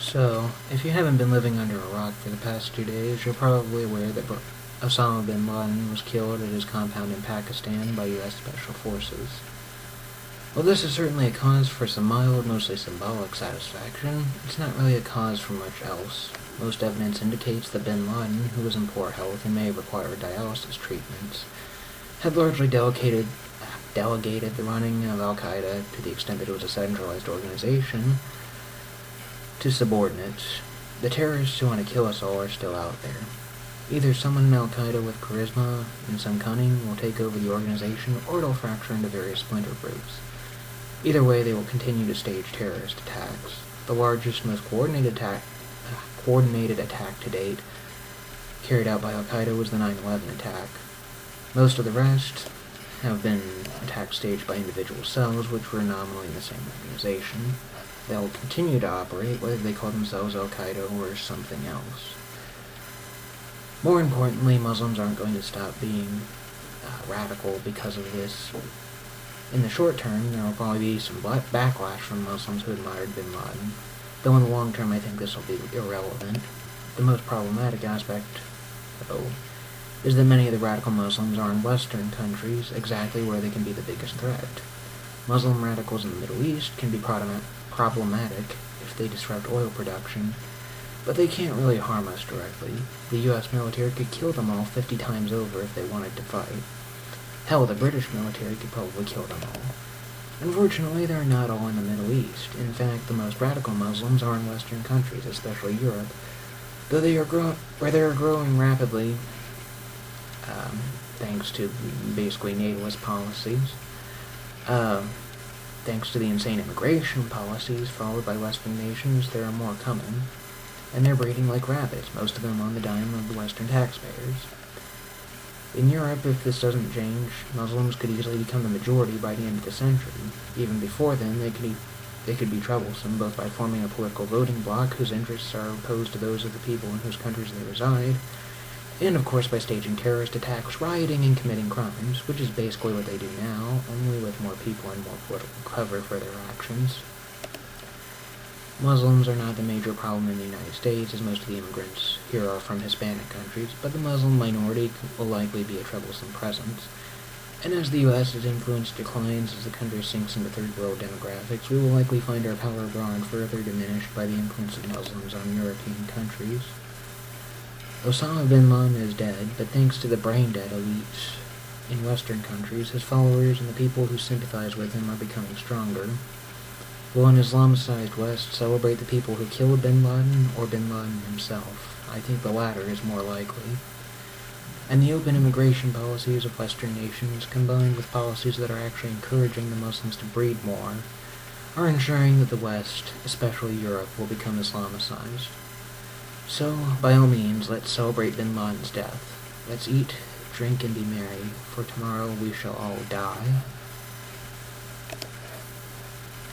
So, if you haven't been living under a rock for the past 2 days, you're probably aware that Osama bin Laden was killed at his compound in Pakistan by U.S. Special Forces. While this is certainly a cause for some mild, mostly symbolic satisfaction, it's not really a cause for much else. Most evidence indicates that bin Laden, who was in poor health and may require dialysis treatments, had largely delegated the running of al-Qaeda to the extent that it was a centralized organization to subordinates. The terrorists who want to kill us all are still out there. Either someone in al-Qaeda with charisma and some cunning will take over the organization, or it'll fracture into various splinter groups. Either way, they will continue to stage terrorist attacks. The largest, most coordinated attack to date carried out by al-Qaeda was the 9/11 attack. Most of the rest have been attacks staged by individual cells which were nominally in the same organization. They'll continue to operate whether they call themselves al-Qaeda or something else. More importantly, Muslims aren't going to stop being radical because of this. In the short term, there will probably be some backlash from Muslims who admired bin Laden, though in the long term I think this will be irrelevant. The most problematic aspect, though, is that many of the radical Muslims are in Western countries, exactly where they can be the biggest threat. Muslim radicals in the Middle East can be problematic if they disrupt oil production, but they can't really harm us directly. The U.S. military could kill them all 50 times over if they wanted to fight. Hell, the British military could probably kill them all. Unfortunately, they're not all in the Middle East. In fact, the most radical Muslims are in Western countries, especially Europe, though they are growing rapidly, thanks to basically natalist policies. Thanks to the insane immigration policies followed by Western nations, there are more coming, and they're breeding like rabbits, most of them on the dime of the Western taxpayers. In Europe, if this doesn't change, Muslims could easily become the majority by the end of the century. Even before then, they could be troublesome, both by forming a political voting bloc whose interests are opposed to those of the people in whose countries they reside, and of course by staging terrorist attacks, rioting, and committing crimes, which is basically what they do now, only with more people and more political cover for their actions. Muslims are not the major problem in the United States, as most of the immigrants here are from Hispanic countries, but the Muslim minority will likely be a troublesome presence. And as the U.S.'s influence declines as the country sinks into third world demographics, we will likely find our power abroad further diminished by the influence of Muslims on European countries. Osama bin Laden is dead, but thanks to the brain-dead elites in Western countries, his followers and the people who sympathize with him are becoming stronger. Will an Islamicized West celebrate the people who killed bin Laden, or bin Laden himself? I think the latter is more likely. And the open immigration policies of Western nations, combined with policies that are actually encouraging the Muslims to breed more, are ensuring that the West, especially Europe, will become Islamicized. So, by all means, let's celebrate bin Laden's death. Let's eat, drink, and be merry, for tomorrow we shall all die.